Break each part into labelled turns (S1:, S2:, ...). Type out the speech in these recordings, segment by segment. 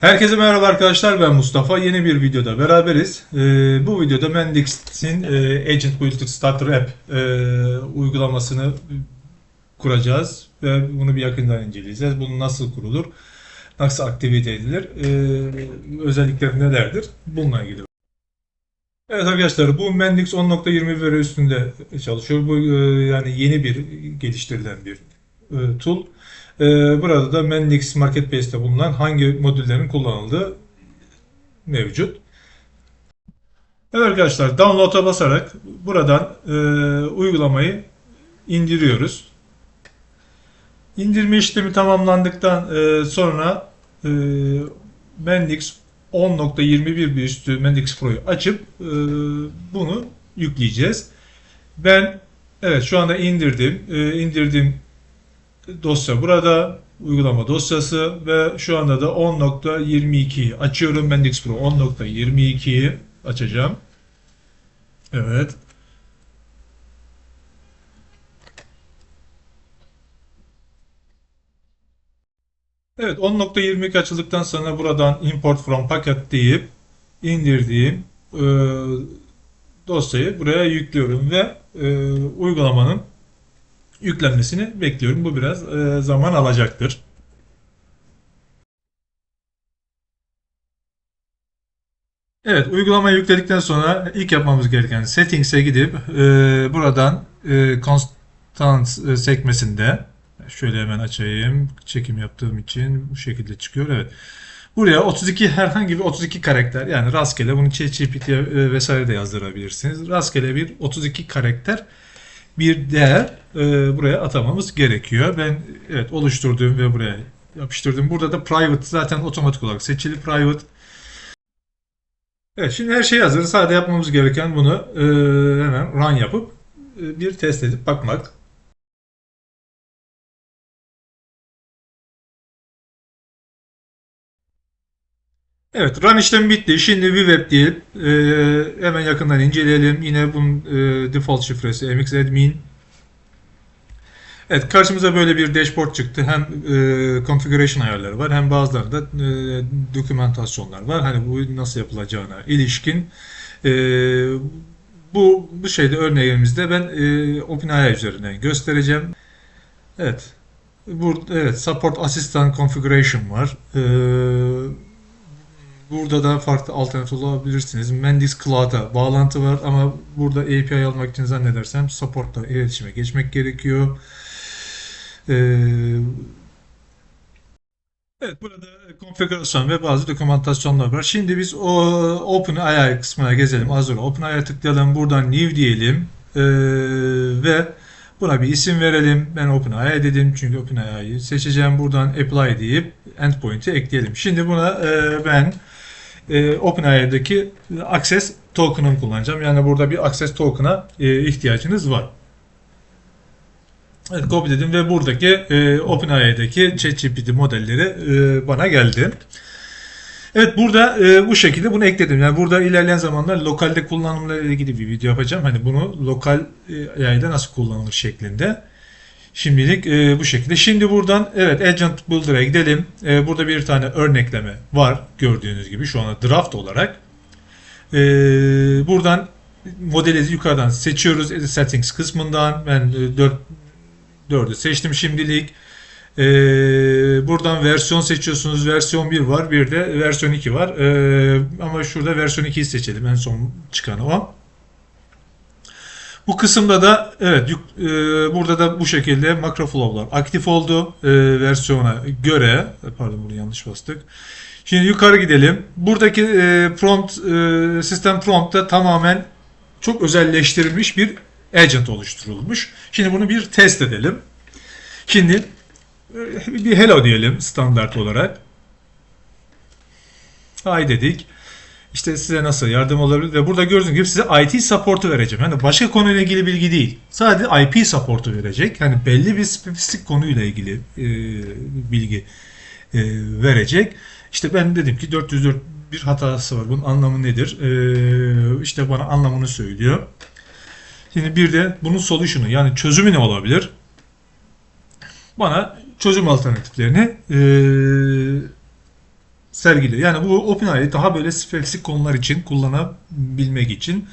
S1: Herkese merhaba arkadaşlar, ben Mustafa. Yeni bir videoda beraberiz. Bu videoda Mendix'in Agent Builder Starter App uygulamasını kuracağız ve bunu bir yakından inceleyeceğiz. Bunu nasıl kurulur, nasıl aktivite edilir, özellikleri nelerdir? Bununla ilgili. Evet arkadaşlar, bu Mendix 10.20 veri üstünde çalışıyor. Bu yani yeni bir geliştirilen bir tool. Burada da Mendix Marketplace'te bulunan hangi modüllerin kullanıldığı mevcut. Evet arkadaşlar, download'a basarak buradan uygulamayı indiriyoruz. İndirme işlemi tamamlandıktan sonra Mendix 10.21 bir üstü Mendix Pro'yu açıp bunu yükleyeceğiz. Ben evet şu anda indirdim. İndirdiğim dosya burada. Uygulama dosyası ve şu anda da 10.22'yi açıyorum. Mendix Pro 10.22'yi açacağım. Evet. Evet, 10.22 açıldıktan sonra buradan import from packet deyip indirdiğim dosyayı buraya yüklüyorum ve uygulamanın yüklenmesini bekliyorum. Bu biraz zaman alacaktır. Evet, uygulamayı yükledikten sonra ilk yapmamız gereken Settings'e gidip buradan Constant sekmesinde şöyle hemen açayım. Çekim yaptığım için bu şekilde çıkıyor. Evet. Buraya 32 herhangi bir 32 karakter yani rastgele bunu ChatGPT'ye vesaire de yazdırabilirsiniz. Rastgele bir 32 karakter bir değer buraya atamamız gerekiyor. Ben evet oluşturduğum ve buraya yapıştırdım. Burada da private zaten otomatik olarak seçili private. Evet, şimdi her şey hazır. Sadece yapmamız gereken bunu hemen run yapıp bir test edip bakmak. Evet, run işlemi bitti. Şimdi vweb deyip hemen yakından inceleyelim. Yine bunun default şifresi mxadmin. Evet, karşımıza böyle bir dashboard çıktı. Hem configuration ayarları var hem bazılarında dokümantasyonlar var. Hani bu nasıl yapılacağına ilişkin. E, bu şeyde örneğimizde ben OpenAI üzerinden göstereceğim. Evet. Evet, Support Assistant Configuration var. Burada da farklı alternatif olabilirsiniz. Mendix Cloud'a bağlantı var ama burada API almak için zannedersem support'la iletişime geçmek gerekiyor. Ee, evet, burada konfigürasyon ve bazı dokümantasyonlar var. Şimdi biz o OpenAI kısmına gezelim. Azure OpenAI'ya tıklayalım. Buradan New diyelim. Ve buna bir isim verelim. Ben OpenAI dedim çünkü OpenAI'yi seçeceğim. Buradan Apply deyip Endpoint'i ekleyelim. Şimdi buna ben OpenAI'deki Access Token'ımı kullanacağım. Yani burada bir Access Token'a ihtiyacınız var. Evet, kopyaladım ve buradaki OpenAI'deki ChatGPT modelleri bana geldi. Evet, burada bu şekilde bunu ekledim. Yani burada ilerleyen zamanlar lokalde kullanımla ilgili bir video yapacağım. Hani bunu lokal AI'de nasıl kullanılır şeklinde. Şimdilik bu şekilde. Şimdi buradan evet Agent Builder'a gidelim. Burada bir tane örnekleme var gördüğünüz gibi şu anda draft olarak. Buradan modeli yukarıdan seçiyoruz. Settings kısmından ben 4'ü seçtim şimdilik. Buradan versiyon seçiyorsunuz. Versiyon 1 var. Bir de versiyon 2 var. Ama şurada versiyon 2'yi seçelim. En son çıkan o. Bu kısımda da evet burada da bu şekilde MacroFlow'lar aktif oldu. Versiyona göre. Pardon, bunu yanlış bastık. Şimdi yukarı gidelim. Buradaki prompt sistem prompt'ta tamamen çok özelleştirilmiş bir agent oluşturulmuş. Şimdi bunu bir test edelim. Şimdi bir hello diyelim standart olarak. Hi dedik. İşte size nasıl yardım olabilir ve burada gördüğünüz gibi size IT support'u vereceğim. Yani başka konuyla ilgili bilgi değil. Sadece IP support'u verecek. Yani belli bir spesifik konuyla ilgili bilgi verecek. İşte ben dedim ki 404 bir hatası var. Bunun anlamı nedir? İşte bana anlamını söylüyor. Şimdi bir de bunun solution'u yani çözümü ne olabilir? Bana çözüm alternatiflerini sergiliyor. Yani bu OpenAI daha böyle spesifik konular için kullanabilmek için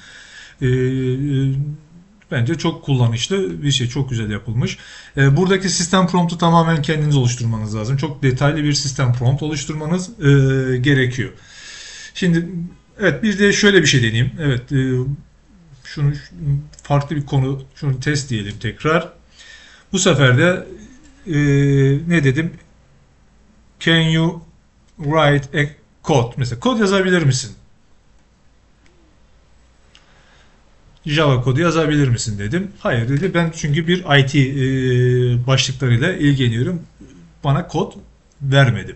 S1: bence çok kullanışlı bir şey. Çok güzel yapılmış. Buradaki sistem promptu tamamen kendiniz oluşturmanız lazım. Çok detaylı bir sistem prompt oluşturmanız gerekiyor. Şimdi evet, bir de şöyle bir şey deneyeyim. Evet, şunu farklı bir konu, şunu test diyelim tekrar. Bu sefer de ne dedim? Can you write a code? Mesela kod yazabilir misin? Java kodu yazabilir misin dedim. Hayır dedi. Ben çünkü bir IT başlıklarıyla ilgileniyorum. Bana kod vermedi.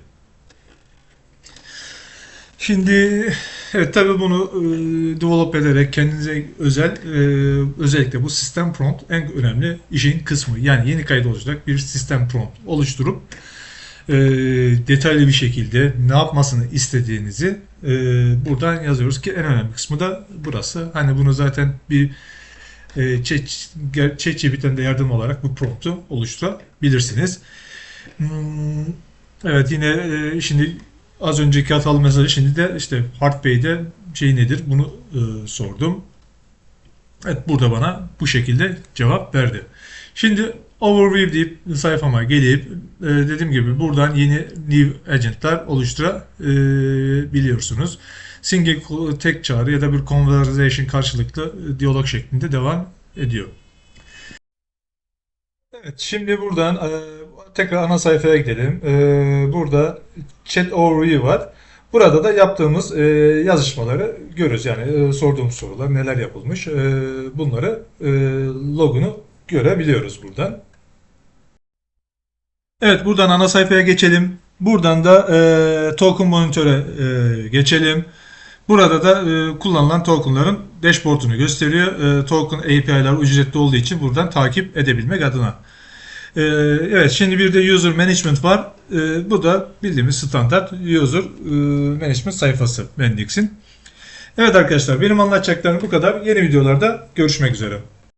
S1: Şimdi evet, tabii bunu develop ederek kendinize özel özellikle bu sistem prompt en önemli işin kısmı. Yani yeni kayıt olacak bir sistem prompt oluşturup detaylı bir şekilde ne yapmasını istediğinizi buradan yazıyoruz ki en önemli kısmı da burası. Hani bunu zaten bir ChatGPT'den de yardım olarak bu promptu oluşturabilirsiniz. Evet, yine şimdi az önceki hatalı mesajı, şimdi de işte Heartbey'de şey nedir bunu sordum. Evet, burada bana bu şekilde cevap verdi. Şimdi overview deyip sayfama gelip dediğim gibi buradan yeni new agent'lar oluşturabiliyorsunuz. Single tek çağrı ya da bir conversation karşılıklı diyalog şeklinde devam ediyor. Evet, şimdi buradan tekrar ana sayfaya gidelim. Burada chat overview var. Burada da yaptığımız yazışmaları görürüz. Yani sorduğumuz sorular, neler yapılmış, bunları logunu görebiliyoruz buradan. Evet, buradan ana sayfaya geçelim. Buradan da token monitöre geçelim. Burada da kullanılan tokenların dashboard'unu gösteriyor. Token API'ler ücretli olduğu için buradan takip edebilmek adına. Evet, şimdi bir de user management var. Bu da bildiğimiz standart user management sayfası Mendix'in. Evet arkadaşlar, benim anlatacaklarım bu kadar. Yeni videolarda görüşmek üzere.